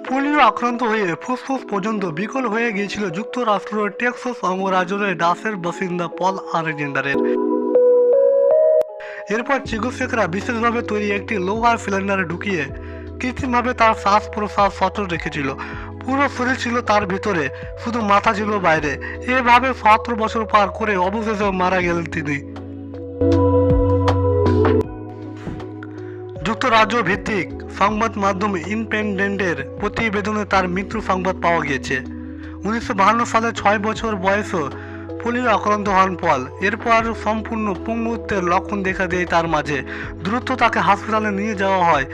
Polio আক্রান্ত হয়ে ফুসফুস পর্যন্ত বিকল হয়ে গিয়েছিল যুক্তরাষ্ট্রের টেক্সাস অঙ্গরাজ্যের ডাসের বাসিন্দা পল আলেকজান্ডারের। এরপর চিকিৎসকরা বিশেষভাবে তৈরি একটি লোহার সিলিন্ডারে ঢুকিয়ে কৃত্রিমভাবে তার শ্বাস প্রশ্বাস সচল রেখেছিল। পুরো শরীর ছিল তার ভিতরে, শুধু মাথা ছিল বাইরে। এভাবে ৭০ বছর পার করে অবশেষে মারা গেলেন তিনি। যুক্তরাজ্য ভিত্তিক সংবাদ মাধ্যম ইন্ডিপেন্ডেন্টের প্রতিবেদনে তার মৃত্যু সংবাদ পাওয়া গিয়েছে। ১৯৫২ সালে ৬ বছর বয়সে পোলিও আক্রান্ত হন পল। এরপর সম্পূর্ণ পঙ্গুত্বের লক্ষণ দেখা দেয় তার মাঝে। দ্রুত তাকে হাসপাতালে নিয়ে যাওয়া হয়।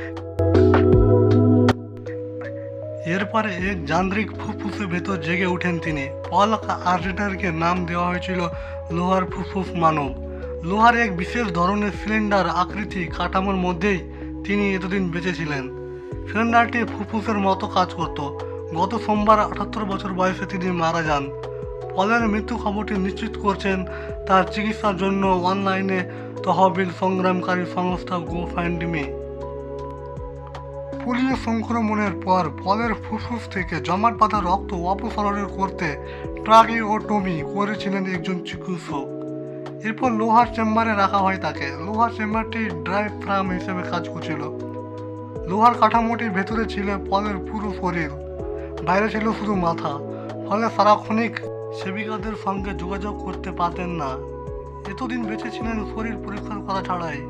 এরপরে এক যান্ত্রিক ফুসফুসের ভেতর জেগে ওঠেন তিনি। পল আলেকজান্ডারকে নাম দেওয়া হয়েছিল লোহার ফুসফুস মানব। লোহার এক বিশেষ ধরনের সিলিন্ডার আকৃতি কাঠামোর মধ্যেই তিনি এতদিন বেঁচে ছিলেন। সিলিন্ডারটি ফুসফুসের মতো কাজ করত। গত সোমবার ৭৮ বছর বয়সে তিনি মারা যান। পলের মৃত্যু খবরটি নিশ্চিত করছেন তার চিকিৎসার জন্য অনলাইনে তহবিল সংগ্রামকারী সংস্থা গোফান্ডমি। পোলিও সংক্রমণের পর পলের ফুসফুস থেকে জমাট বাঁধা রক্ত অপসারণ করতে ট্রাকিওটমি করেছিলেন একজন চিকিৎসক। এরপর লোহার চেম্বারে রাখা হয় তাকে। লোহার চেম্বারটি ডায়াফ্রাম হিসেবে কাজ করছিল। লোহার কাঠামোটির ভেতরে ছিল পলের পুরো শরীর, বাইরে ছিল শুধু মাথা। ফলে সারাক্ষণিক সেবিকাদের সঙ্গে যোগাযোগ করতে পারতেন না। এতদিন বেঁচে ছিলেন শরীর পরিষ্কার করা ছাড়াই।